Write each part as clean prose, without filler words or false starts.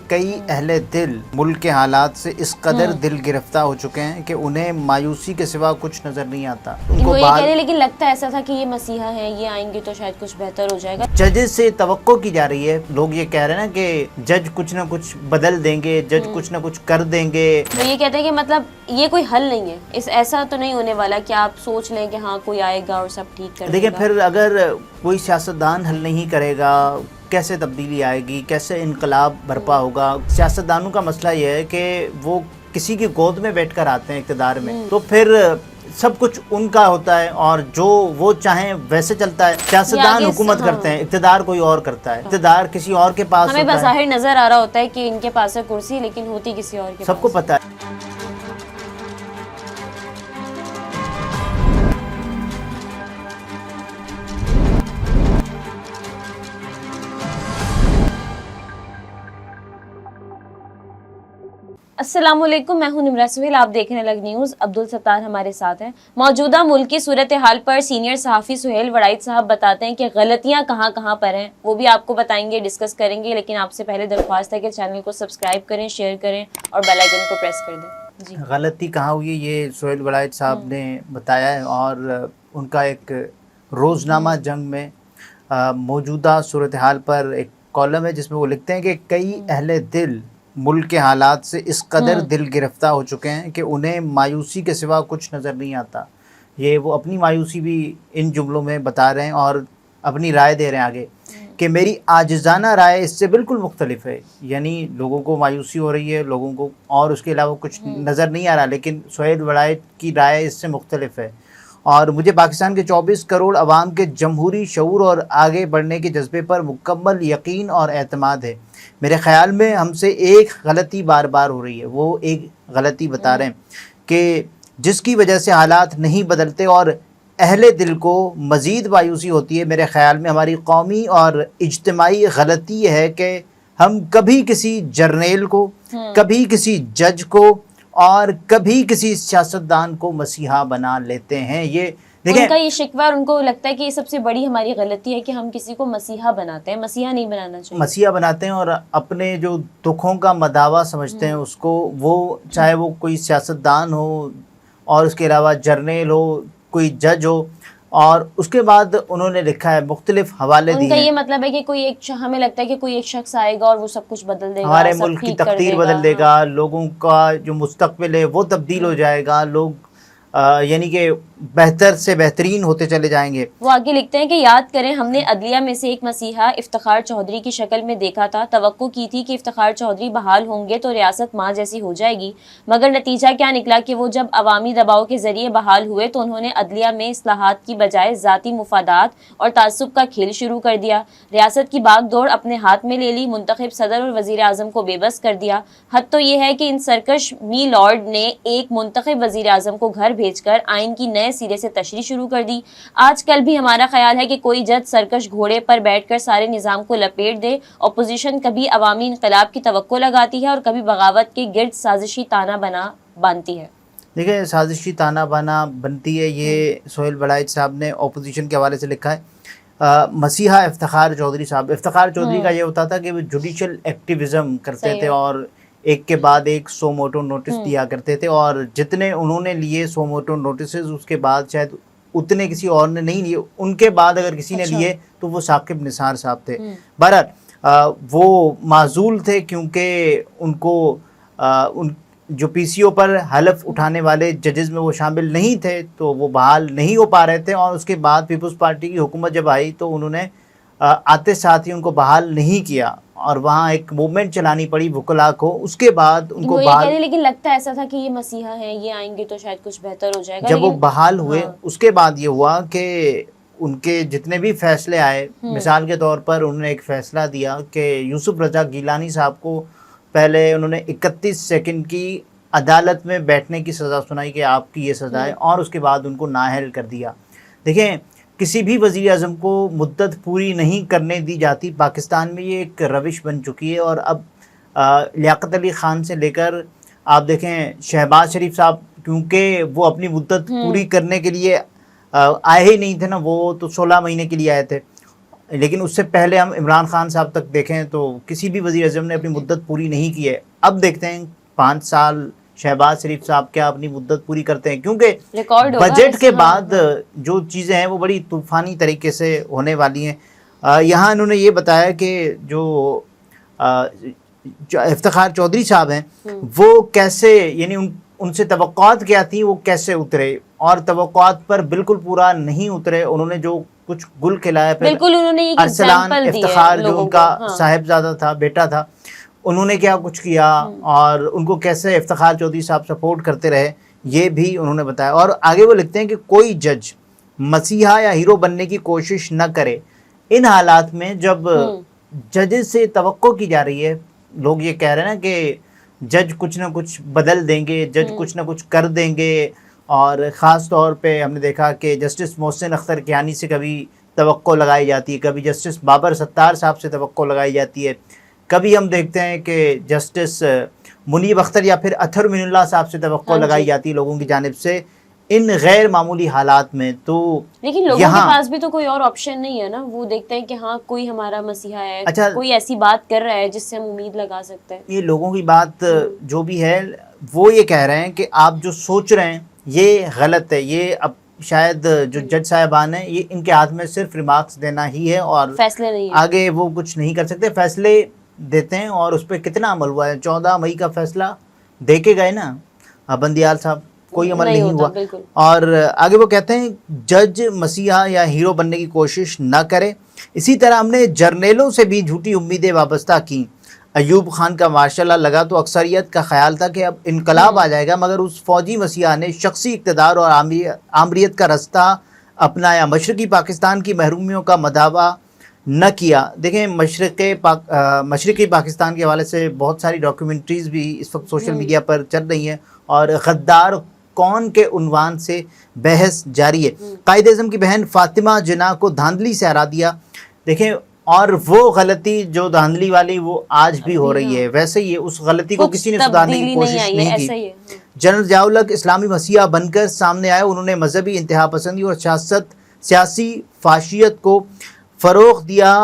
کئی اہل دل ملک کے حالات سے اس قدر دل گرفتہ ہو چکے ہیں کہ انہیں مایوسی کے سوا کچھ نظر نہیں آتا. ان کو وہ یہ کہہ رہے لیکن لگتا ایسا تھا کہ یہ مسیحا ہیں، یہ آئیں گے تو شاید کچھ بہتر ہو جائے گا. ججز سے توقع کی جا رہی ہے، لوگ یہ کہہ رہے ہیں نا کہ جج کچھ نہ کچھ بدل دیں گے، جج کچھ نہ کچھ کر دیں گے. وہ یہ کہتے ہیں کہ مطلب یہ کوئی حل نہیں ہے، ایسا تو نہیں ہونے والا کہ آپ سوچ لیں کہ ہاں کوئی آئے گا اور سب ٹھیک کر دے گا. دیکھیں پھر اگر کوئی سیاستدان حل نہیں کرے گا کیسے تبدیلی آئے گی، کیسے انقلاب برپا ہوگا؟ سیاستدانوں کا مسئلہ یہ ہے کہ وہ کسی کی گود میں بیٹھ کر آتے ہیں اقتدار میں، تو پھر سب کچھ ان کا ہوتا ہے اور جو وہ چاہیں ویسے چلتا ہے. سیاستدان حکومت کرتے ہیں، اقتدار کوئی اور کرتا ہے، اقتدار کسی اور کے پاس ہمیں ہوتا ہے. بظاہر نظر آ رہا ہوتا ہے کہ ان کے پاس ہے کرسی لیکن ہوتی کسی اور کے سب کو پتہ ہے. السلام علیکم، میں ہوں نمرہ سہیل، آپ دیکھنے لگ نیوز. عبدالستار ہمارے ساتھ ہیں. موجودہ ملکی صورتحال پر سینئر صحافی سہیل وڑائچ صاحب بتاتے ہیں کہ غلطیاں کہاں کہاں پر ہیں، وہ بھی آپ کو بتائیں گے، ڈسکس کریں گے. لیکن آپ سے پہلے درخواست ہے کہ چینل کو سبسکرائب کریں، شیئر کریں اور بیل آئیکن کو پریس کر دیں. جی، غلطی کہاں ہوئی یہ سہیل وڑائچ صاحب نے بتایا ہے، اور ان کا ایک روزنامہ جنگ میں موجودہ صورتحال پر ایک کالم ہے جس میں وہ لکھتے ہیں کہ کئی اہل دل ملک کے حالات سے اس قدر دل گرفتہ ہو چکے ہیں کہ انہیں مایوسی کے سوا کچھ نظر نہیں آتا. یہ وہ اپنی مایوسی بھی ان جملوں میں بتا رہے ہیں اور اپنی رائے دے رہے ہیں آگے کہ میری عاجزانہ رائے اس سے بالکل مختلف ہے. یعنی لوگوں کو مایوسی ہو رہی ہے، لوگوں کو اور اس کے علاوہ کچھ نظر نہیں آ رہا، لیکن سہیل وڑائچ کی رائے اس سے مختلف ہے. اور مجھے پاکستان کے 24 کروڑ عوام کے جمہوری شعور اور آگے بڑھنے کے جذبے پر مکمل یقین اور اعتماد ہے. میرے خیال میں ہم سے ایک غلطی بار بار ہو رہی ہے. وہ ایک غلطی بتا رہے ہیں کہ جس کی وجہ سے حالات نہیں بدلتے اور اہل دل کو مزید مایوسی ہوتی ہے. میرے خیال میں ہماری قومی اور اجتماعی غلطی یہ ہے کہ ہم کبھی کسی جرنیل کو، کبھی کسی جج کو اور کبھی کسی سیاستدان کو مسیحا بنا لیتے ہیں. یہ ان کا یہ شکوہ، ان کو لگتا ہے کہ یہ سب سے بڑی ہماری غلطی ہے کہ ہم کسی کو مسیحا بناتے ہیں. مسیحا نہیں بنانا چاہیے. مسیحا بناتے ہیں اور اپنے جو دکھوں کا مداوا سمجھتے ہیں اس کو، وہ چاہے وہ کوئی سیاستدان ہو اور اس کے علاوہ جرنیل ہو، کوئی جج ہو. اور اس کے بعد انہوں نے لکھا ہے، مختلف حوالے دیے ہیں. ان کا یہ مطلب ہے کہ کوئی ایک، ہمیں لگتا ہے کہ کوئی ایک شخص آئے گا اور وہ سب کچھ بدل دے گا، ہمارے ملک کی تقدیر بدل دے گا، لوگوں کا جو مستقبل ہے وہ تبدیل ہو جائے گا، لوگ یعنی کہ بہتر سے بہترین ہوتے چلے جائیں گے. وہ آگے لکھتے ہیں کہ یاد کریں، ہم نے عدلیہ میں سے ایک مسیحا افتخار چودھری کی شکل میں دیکھا تھا. توقع کی تھی کہ افتخار چودھری بحال ہوں گے تو ریاست ماں جیسی ہو جائے گی، مگر نتیجہ کیا نکلا کہ وہ جب عوامی دباؤ کے ذریعے بحال ہوئے تو انہوں نے عدلیہ میں اصلاحات کی بجائے ذاتی مفادات اور تعصب کا کھیل شروع کر دیا. ریاست کی باغ دوڑ اپنے ہاتھ میں لے لی، منتخب صدر اور وزیر اعظم کو بے بس کر دیا. حد تو یہ ہے کہ ان سرکش می لارڈ نے ایک منتخب وزیر اعظم کو گھر بھیج کر آئین کی نئے سرے سے تشریح شروع کر دی. آج کل بھی ہمارا خیال ہے کہ کوئی جج سرکش گھوڑے پر بیٹھ کر سارے نظام کو لپیٹ دے. اپوزیشن کبھی عوامی انقلاب کی توقع لگاتی ہے اور کبھی بغاوت کے گرد سازشی تانا باندھتی ہے. دیکھیں سازشی تانا بانا بنتی ہے، یہ سہیل وڑائچ صاحب نے اپوزیشن کے حوالے سے لکھا ہے. مسیحا افتخار چودھری صاحب، افتخار چودھری کا یہ ہوتا تھا کہ وہ جوڈیشل ایکٹیویزم کرتے تھے اور ایک کے بعد ایک سو موٹو نوٹس دیا کرتے تھے، اور جتنے انہوں نے لیے سو موٹو نوٹسز اس کے بعد شاید اتنے کسی اور نے نہیں لیے. ان کے بعد اگر کسی نے لیے تو وہ ثاقب نثار صاحب تھے. بہرحال وہ معزول تھے کیونکہ ان کو ان جو پی سی او پر حلف اٹھانے والے ججز میں وہ شامل نہیں تھے تو وہ بحال نہیں ہو پا رہے تھے. اور اس کے بعد پیپلز پارٹی کی حکومت جب آئی تو انہوں نے آتے ساتھ ہی ان کو بحال نہیں کیا اور وہاں ایک موومنٹ چلانی پڑی وکلاء کو. اس کے بعد ان کو بحال، لیکن لگتا ایسا تھا کہ یہ مسیحا ہیں، یہ آئیں گے تو شاید کچھ بہتر ہو جائے گا. جب وہ بحال ہوئے اس کے بعد یہ ہوا کہ ان کے جتنے بھی فیصلے آئے، مثال کے طور پر انہوں نے ایک فیصلہ دیا کہ یوسف رضا گیلانی صاحب کو پہلے انہوں نے 31 سیکنڈ کی عدالت میں بیٹھنے کی سزا سنائی کہ آپ کی یہ سزا ہے، اور اس کے بعد ان کو نااہل کر دیا. دیکھیں کسی بھی وزیر اعظم کو مدت پوری نہیں کرنے دی جاتی. پاکستان میں یہ ایک روش بن چکی ہے. اور اب لیاقت علی خان سے لے کر آپ دیکھیں شہباز شریف صاحب، کیونکہ وہ اپنی مدت پوری کرنے کے لیے آئے ہی نہیں تھے نا، وہ تو 16 مہینے کے لیے آئے تھے. لیکن اس سے پہلے ہم عمران خان صاحب تک دیکھیں تو کسی بھی وزیر اعظم نے اپنی مدت پوری نہیں کی ہے. اب دیکھتے ہیں 5 سال شہباز شریف صاحب کیا اپنی مدت پوری کرتے ہیں, کیونکہ بجٹ کے بعد جو چیزیں ہیں وہ بڑی طوفانی طریقے سے ہونے والی ہیں. یہاں انہوں نے یہ بتایا کہ جو افتخار چودھری صاحب ہیں وہ کیسے, یعنی ان سے توقعات کیا تھی وہ کیسے اترے, اور توقعات پر بالکل پورا نہیں اترے. انہوں نے جو کچھ گل کھلایا, بالکل انہوں نے ایک ارسلان افتخار جو ان کا صاحبزادہ تھا, بیٹا تھا, انہوں نے کیا کچھ کیا اور ان کو کیسے افتخار چودھری صاحب سپورٹ کرتے رہے, یہ بھی انہوں نے بتایا. اور آگے وہ لکھتے ہیں کہ کوئی جج مسیحا یا ہیرو بننے کی کوشش نہ کرے. ان حالات میں جب ججز سے توقع کی جا رہی ہے, لوگ یہ کہہ رہے ہیں نا کہ جج کچھ نہ کچھ بدل دیں گے, جج کچھ نہ کچھ کر دیں گے, اور خاص طور پہ ہم نے دیکھا کہ جسٹس محسن اختر کیانی سے کبھی توقع لگائی جاتی ہے, کبھی جسٹس بابر ستار صاحب سے توقع لگائی جاتی ہے, کبھی ہم دیکھتے ہیں کہ جسٹس منیب اختر یا پھر اطہر من اللہ صاحب سے توقع لگائی جاتی ہے لوگوں کی جانب سے ان غیر معمولی حالات میں. تو لیکن لوگوں کے پاس بھی تو کوئی اور آپشن نہیں ہے نا, وہ دیکھتے ہیں کہ ہاں کوئی ہمارا مسیحا ہے, کوئی ایسی بات کر رہا ہے جس سے ہم امید لگا سکتے ہیں. یہ لوگوں کی بات جو بھی ہے وہ یہ کہہ رہے ہیں کہ آپ جو سوچ رہے ہیں یہ غلط ہے. یہ اب شاید جو جج صاحبان ہیں یہ ان کے ہاتھ میں صرف ریمارکس دینا ہی ہے اور فیصلے نہیں, آگے وہ کچھ نہیں کر سکتے. فیصلے دیتے ہیں اور اس پہ کتنا عمل ہوا ہے. 14 مئی کا فیصلہ دے کے گئے نا بندیال صاحب, کوئی عمل نہیں ہوا. اور آگے وہ کہتے ہیں جج مسیحا یا ہیرو بننے کی کوشش نہ کرے. اسی طرح ہم نے جرنیلوں سے بھی جھوٹی امیدیں وابستہ کی. ایوب خان کا ماشاءاللہ لگا تو اکثریت کا خیال تھا کہ اب انقلاب آ جائے گا, مگر اس فوجی مسیحا نے شخصی اقتدار اور آمریت کا رستہ اپنایا, مشرقی پاکستان کی محرومیوں کا مداوع نہ کیا. دیکھیں مشرقی پاکستان کے حوالے سے بہت ساری ڈاکیومنٹریز بھی اس وقت سوشل میڈیا پر چل رہی ہیں اور غدار کون کے عنوان سے بحث جاری ہے. قائد اعظم کی بہن فاطمہ جناح کو دھاندلی سے ہرا دیا. دیکھیں, اور وہ غلطی جو دھاندلی والی وہ آج بھی ہو رہی ہے, ویسے ہی اس غلطی کو کسی نے سدھارنے کی کوشش نہیں کی. جنرل ضیاء الحق اسلامی مسیحا بن کر سامنے آئے. انہوں نے مذہبی انتہا پسندی اور سیاسی فاشیت کو فروغ دیا.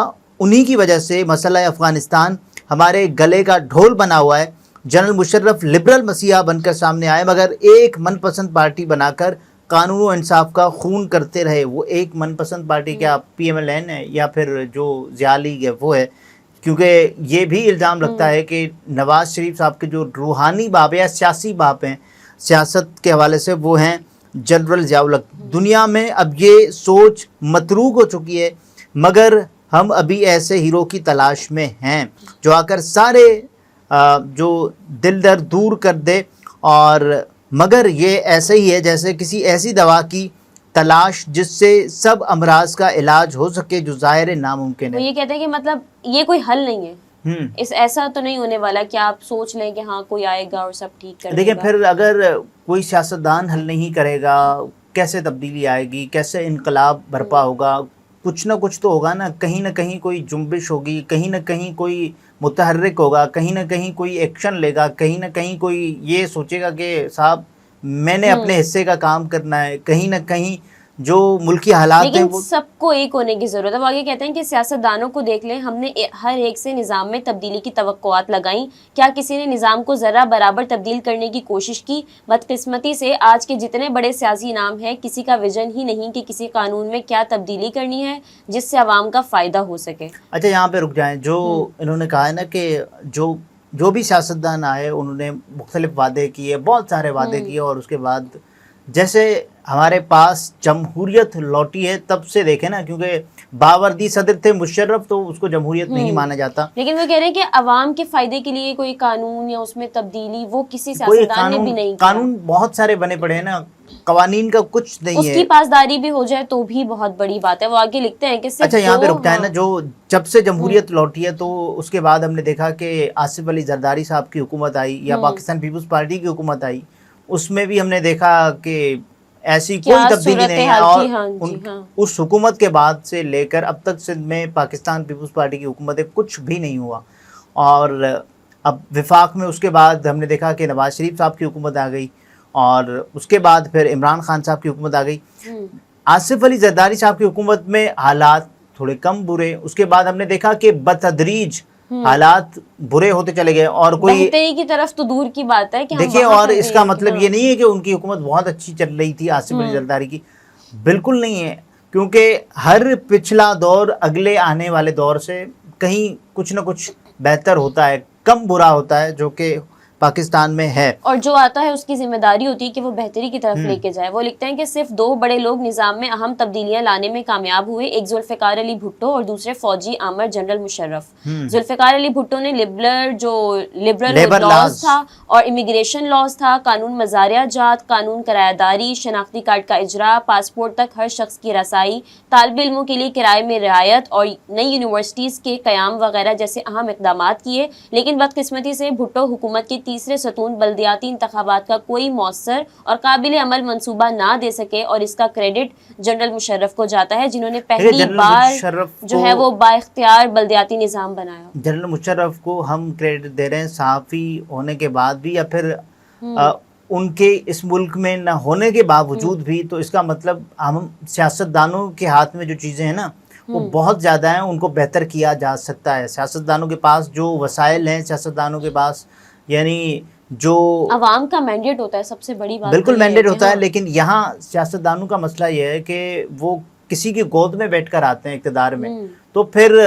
انہی کی وجہ سے مسئلہ افغانستان ہمارے گلے کا ڈھول بنا ہوا ہے. جنرل مشرف لبرل مسیحا بن کر سامنے آئے, مگر ایک من پسند پارٹی بنا کر قانون و انصاف کا خون کرتے رہے. وہ ایک من پسند پارٹی کیا PMLN ہے یا پھر جو ضیاء لیگ ہے وہ ہے, کیونکہ یہ بھی الزام لگتا ہے کہ نواز شریف صاحب کے جو روحانی باپ یا سیاسی باپ ہیں سیاست کے حوالے سے وہ ہیں جنرل ضیاء الحق. دنیا میں اب یہ سوچ متروک ہو چکی ہے, مگر ہم ابھی ایسے ہیرو کی تلاش میں ہیں جو آ کر سارے جو دل درد دور کر دے. اور مگر یہ ایسے ہی ہے جیسے کسی ایسی دوا کی تلاش جس سے سب امراض کا علاج ہو سکے جو ظاہر ناممکن ہے. وہ یہ کہتے ہیں کہ مطلب یہ کوئی حل نہیں ہے, ایسا تو نہیں ہونے والا کہ آپ سوچ لیں کہ ہاں کوئی آئے گا اور سب ٹھیک کر دے گا. دیکھیں پھر اگر کوئی سیاستدان حل نہیں کرے گا کیسے تبدیلی آئے گی, کیسے انقلاب برپا ہوگا؟ کچھ نہ کچھ تو ہوگا نا, کہیں نہ کہیں کوئی جنبش ہوگی, کہیں نہ کہیں کوئی متحرک ہوگا, کہیں نہ کہیں کوئی ایکشن لے گا, کہیں نہ کہیں کوئی یہ سوچے گا کہ صاحب میں نے اپنے حصے کا کام کرنا ہے. کہیں نہ کہیں جو ملکی حالات ہیں لیکن سب کو ایک ہونے کی ضرورت ہے. وہ آگے کہتے ہیں کہ سیاستدانوں کو دیکھ لیں, ہم نے ہر ایک سے نظام میں تبدیلی کی توقعات لگائیں, کیا کسی نے نظام کو ذرا برابر تبدیل کرنے کی کوشش کی؟ بدقسمتی سے آج کے جتنے بڑے سیاسی نام ہیں کسی کا ویژن ہی نہیں کہ کسی قانون میں کیا تبدیلی کرنی ہے جس سے عوام کا فائدہ ہو سکے. اچھا یہاں پہ رک جائیں. جو انہوں نے کہا ہے نا کہ جو بھی سیاستدان آئے انہوں نے مختلف وعدے کیے, بہت سارے وعدے کیے, اور اس کے بعد جیسے ہمارے پاس جمہوریت لوٹی ہے تب سے دیکھیں نا, کیونکہ باوردی صدر تھے مشرف تو اس کو جمہوریت نہیں مانا جاتا. لیکن وہ کہہ رہے ہیں کہ عوام کے فائدے کے لیے کوئی قانون یا اس میں تبدیلی وہ کسی سیاستدان نے بھی نہیں کیا. قانون بہت سارے بنے پڑے ہیں نا, قوانین کا کچھ نہیں ہے. اس کی پاسداری بھی ہو جائے تو بھی بہت بڑی بات ہے. وہ آگے لکھتے ہیں کہ اچھا یہاں پہ رکتا ہے نا, جو جب سے جمہوریت لوٹی ہے تو اس کے بعد ہم نے دیکھا کہ آصف علی زرداری صاحب کی حکومت آئی یا پاکستان پیپلز پارٹی کی حکومت آئی, اس میں بھی ہم نے دیکھا کہ ایسی کوئی تبدیلی نہیں ہے. اور اس حکومت کے بعد سے لے کر اب تک سندھ میں پاکستان پیپلز پارٹی کی حکومت ہے کچھ بھی نہیں ہوا. اور اب وفاق میں اس کے بعد ہم نے دیکھا کہ نواز شریف صاحب کی حکومت آ گئی, اور اس کے بعد پھر عمران خان صاحب کی حکومت آ گئی. آصف علی زرداری صاحب کی حکومت میں حالات تھوڑے کم برے. اس کے بعد ہم نے دیکھا کہ بتدریج حالات برے ہوتے چلے گئے اور کوئی بہتری کی طرف تو دور کی بات ہے کہ دیکھیے. اور اس کا مطلب یہ نہیں ہے کہ ان کی حکومت بہت اچھی چل رہی تھی آصف علی زرداری کی, بالکل نہیں ہے, کیونکہ ہر پچھلا دور اگلے آنے والے دور سے کہیں کچھ نہ کچھ بہتر ہوتا ہے, کم برا ہوتا ہے, جو کہ پاکستان میں ہے. اور جو آتا ہے اس کی ذمہ داری ہوتی ہے کہ وہ بہتری کی طرف لے کے جائے. وہ لکھتے ہیں کہ صرف 2 بڑے لوگ نظام میں اہم تبدیلیاں لانے میں کامیاب ہوئے, ایک ذوالفقار علی بھٹو اور دوسرے فوجی آمر جنرل مشرف. ذوالفقار علی بھٹو نے لبرل لاز تھا اور امیگریشن لاز تھا, قانون مزارع جات, قانون کرایہ داری, شناختی کارڈ کا اجرا, پاسپورٹ تک ہر شخص کی رسائی, طالب علموں کے لیے کرائے میں رعایت اور نئی یونیورسٹیز کے قیام وغیرہ جیسے اہم اقدامات کیے. لیکن بدقسمتی سے بھٹو حکومت کی تیسرے ستون بلدیاتی انتخابات کا کوئی مؤثر اور قابل عمل منصوبہ نہ دے سکے, اور اس کا کریڈٹ جنرل مشرف کو جاتا ہے, جنہوں نے پہلی بار جو ہے وہ با اختیار بلدیاتی نظام بنایا. جنرل مشرف کو ہم کریڈٹ دے رہے ہیں صحافی ہونے کے بعد بھی, یا پھر ان کے اس ملک میں نہ ہونے کے باوجود بھی, تو اس کا مطلب ہم سیاستدانوں کے ہاتھ میں جو چیزیں ہیں نا وہ بہت زیادہ ہیں, ان کو بہتر کیا جا سکتا ہے. سیاستدانوں کے پاس جو وسائل ہیں, سیاستدانوں کے پاس یعنی جو عوام کا مینڈیٹ ہوتا ہے, سب سے بڑی بات بالکل مینڈیٹ ہوتا ہے. لیکن یہاں سیاستدانوں کا مسئلہ یہ ہے کہ وہ کسی کی گود میں بیٹھ کر آتے ہیں اقتدار میں, تو پھر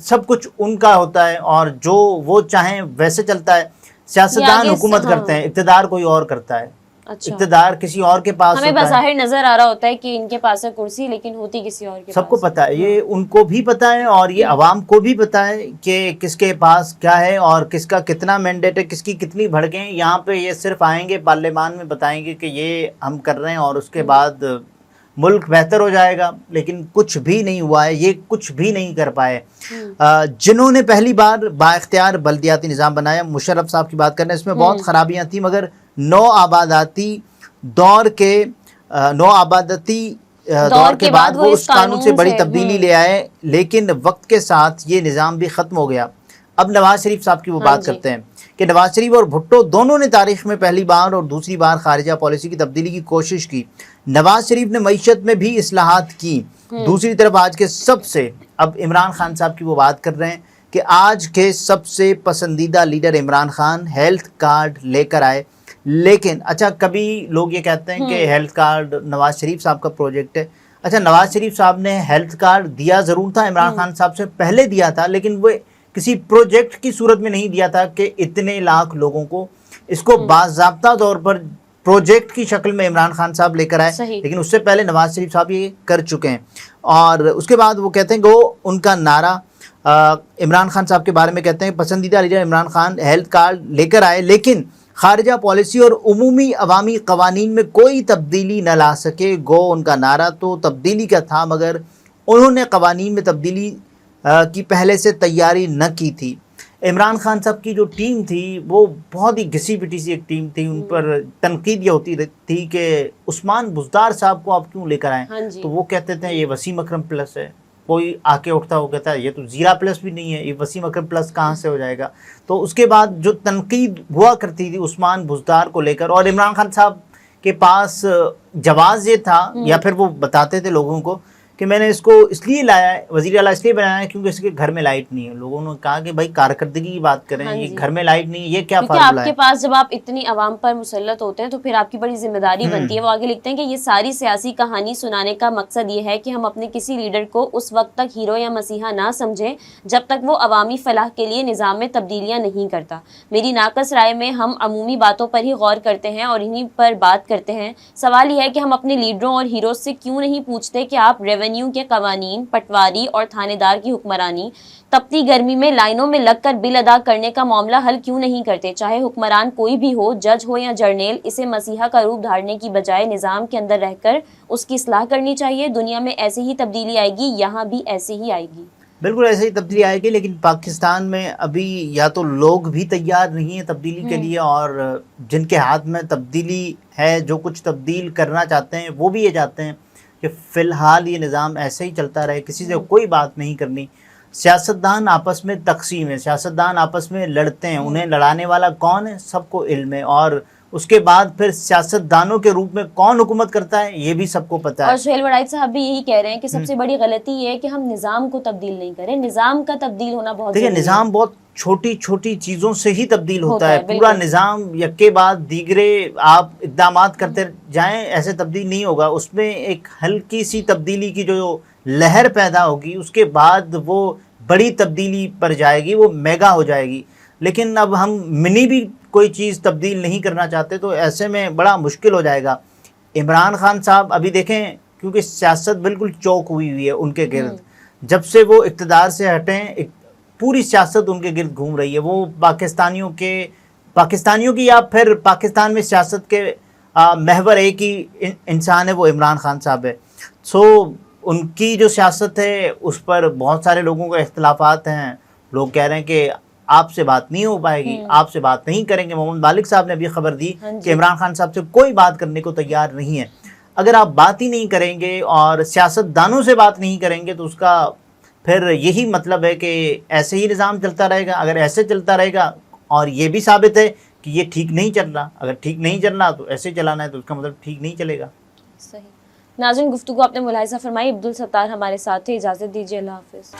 سب کچھ ان کا ہوتا ہے اور جو وہ چاہیں ویسے چلتا ہے. سیاستدان حکومت کرتے ہیں, اقتدار کوئی اور کرتا ہے, اقتدار کسی اور کے پاس ہمیں بظاہر نظر آ رہا ہوتا ہے کہ ان کے پاس ہے کرسی, لیکن ہوتی کسی اور کے پاس. سب کو پتا ہے, یہ ان کو بھی پتا ہے اور یہ عوام کو بھی پتا ہے کہ کس کے پاس کیا ہے اور کس کا کتنا مینڈیٹ ہے, کس کی کتنی بھڑکیں. یہاں پہ یہ صرف آئیں گے پارلیمان میں بتائیں گے کہ یہ ہم کر رہے ہیں اور اس کے بعد ملک بہتر ہو جائے گا, لیکن کچھ بھی نہیں ہوا ہے, یہ کچھ بھی نہیں کر پائے. جنہوں نے پہلی بار با اختیار بلدیاتی نظام بنایا, مشرف صاحب کی بات کرنا, اس میں بہت خرابیاں تھیں, مگر نو آباداتی دور کے بعد وہ اس قانون سے بڑی تبدیلی لے آئے, لیکن وقت کے ساتھ یہ نظام بھی ختم ہو گیا. اب نواز شریف صاحب کی وہ بات کرتے ہیں کہ نواز شریف اور بھٹو دونوں نے تاریخ میں پہلی بار اور دوسری بار خارجہ پالیسی کی تبدیلی کی کوشش کی. نواز شریف نے معیشت میں بھی اصلاحات کی. دوسری طرف آج کے سب سے, اب عمران خان صاحب کی وہ بات کر رہے ہیں کہ آج کے سب سے پسندیدہ leader Imran Khan health card لے کر آئے. لیکن اچھا, کبھی لوگ یہ کہتے ہیں کہ ہیلتھ کارڈ نواز شریف صاحب کا پروجیکٹ ہے. اچھا, نواز شریف صاحب نے ہیلتھ کارڈ دیا ضرور تھا, عمران خان صاحب سے پہلے دیا تھا, لیکن وہ کسی پروجیکٹ کی صورت میں نہیں دیا تھا کہ اتنے لاکھ لوگوں کو, اس کو باضابطہ طور پر پروجیکٹ کی شکل میں عمران خان صاحب لے کر آئے, لیکن اس سے پہلے نواز شریف صاحب یہ کر چکے ہیں. اور اس کے بعد وہ کہتے ہیں کہ وہ ان کا نعرہ عمران خان صاحب کے بارے میں کہتے ہیں پسندیدہ leader Imran Khan health card لے کر آئے, لیکن خارجہ پالیسی اور عمومی عوامی قوانین میں کوئی تبدیلی نہ لا سکے. گو ان کا نعرہ تو تبدیلی کا تھا, مگر انہوں نے قوانین میں تبدیلی کی پہلے سے تیاری نہ کی تھی. عمران خان صاحب کی جو ٹیم تھی وہ بہت ہی گھسی پٹی سی ایک ٹیم تھی. ان پر تنقید یہ ہوتی تھی کہ عثمان بزدار صاحب کو آپ کیوں لے کر آئیں, تو وہ کہتے تھے یہ وسیم اکرم پلس ہے. کوئی آ کے اٹھتا وہ کہتا ہے یہ تو زیرہ پلس بھی نہیں ہے, یہ وسیم اکرم پلس کہاں سے ہو جائے گا. تو اس کے بعد جو تنقید ہوا کرتی تھی عثمان بزدار کو لے کر, اور عمران خان صاحب کے پاس جواز یہ تھا, یا پھر وہ بتاتے تھے لوگوں کو کہ میں نے اس کو اس لیے لایا ہے, وزیر اعلیٰ اس لیے بنایا ہے کیونکہ اس کے گھر میں لائٹ نہیں ہے. لوگوں نے کہا کہ بھائی کارکردگی کی بات کریں, یہ گھر میں لائٹ نہیں ہے, یہ کیا فارمولا ہے. آپ کے پاس جب آپ اتنی عوام پر مسلط ہوتے ہیں تو پھر آپ کی بڑی ذمہ داری بنتی ہے. وہ آگے لکھتے ہیں کہ یہ ساری سیاسی کہانی سنانے کا مقصد یہ ہے کہ ہم اپنے کسی لیڈر کو اس وقت تک ہیرو یا مسیحا نہ سمجھیں جب تک وہ عوامی فلاح کے لیے نظام میں تبدیلیاں نہیں کرتا. میری ناقص رائے میں ہم عمومی باتوں پر ہی غور کرتے ہیں اور انہیں پر بات کرتے ہیں. سوال یہ ہے کہ ہم اپنے لیڈروں اور ہیروز سے کیوں نہیں پوچھتے کہ آپ ریونیو کے قوانین, پٹواری اور تھانے دار کی حکمرانی, تپتی گرمی میں لائنوں میں لگ کر بل ادا کرنے کا معاملہ حل کیوں نہیں کرتے. چاہے حکمران کوئی بھی ہو, جج ہو یا جرنیل, اسے مسیحا کا روپ دھارنے کی بجائے نظام کے اندر رہ کر اس کی اصلاح کرنی چاہیے. دنیا میں ایسے ہی تبدیلی آئے گی, یہاں بھی ایسے ہی آئے گی. بالکل ایسے ہی تبدیلی آئے گی, لیکن پاکستان میں ابھی یا تو لوگ بھی تیار نہیں ہیں تبدیلی کے لیے, اور جن کے ہاتھ میں تبدیلی ہے, جو کچھ تبدیل کرنا چاہتے ہیں, وہ بھی یہ چاہتے ہیں کہ فی الحال یہ نظام ایسے ہی چلتا رہے, کسی سے کوئی بات نہیں کرنی. سیاستدان آپس میں تقسیم ہے, سیاستدان آپس میں لڑتے ہیں, انہیں لڑانے والا کون ہے سب کو علم ہے, اور اس کے بعد پھر سیاستدانوں کے روپ میں کون حکومت کرتا ہے یہ بھی سب کو پتہ ہے. اور سہیل وڑائچ صاحب بھی یہی کہہ رہے ہیں کہ سب سے بڑی غلطی یہ ہے کہ ہم نظام کو تبدیل نہیں کریں. نظام کا تبدیل ہونا بہت دیکھیں ضروری ہے. نظام بہت چھوٹی چھوٹی چیزوں سے ہی تبدیل ہوتا ہے. بالکل. پورا نظام یکے بعد دیگرے آپ اقدامات کرتے جائیں ایسے تبدیل نہیں ہوگا. اس میں ایک ہلکی سی تبدیلی کی جو لہر پیدا ہوگی اس کے بعد وہ بڑی تبدیلی پر جائے گی, وہ میگا ہو جائے گی. لیکن اب ہم منی بھی کوئی چیز تبدیل نہیں کرنا چاہتے تو ایسے میں بڑا مشکل ہو جائے گا. عمران خان صاحب ابھی دیکھیں کیونکہ سیاست بالکل چوک ہوئی ہے ان کے گرد. جب سے وہ اقتدار سے ہٹیں پوری سیاست ان کے گرد گھوم رہی ہے. وہ پاکستانیوں کی یا پھر پاکستان میں سیاست کے محور ایک ہی انسان ہے, وہ عمران خان صاحب ہے. سو ان کی جو سیاست ہے اس پر بہت سارے لوگوں کے اختلافات ہیں. لوگ کہہ رہے ہیں کہ آپ سے بات نہیں ہو پائے گی, آپ سے بات نہیں کریں گے. محمد مالک صاحب نے بھی خبر دی کہ عمران خان صاحب سے کوئی بات کرنے کو تیار نہیں ہے. اگر آپ بات ہی نہیں کریں گے اور سیاستدانوں سے بات نہیں کریں گے تو اس کا پھر یہی مطلب ہے کہ ایسے ہی نظام چلتا رہے گا. اگر ایسے چلتا رہے گا اور یہ بھی ثابت ہے کہ یہ ٹھیک نہیں چل رہا, اگر ٹھیک نہیں چل رہا تو ایسے چلانا ہے تو اس کا مطلب ٹھیک نہیں چلے گا. صحیح. ناظرین گفتگو آپ نے ملاحظہ فرمائی. عبدالستار ہمارے ساتھ تھے. اجازت دیجیے. اللہ حافظ.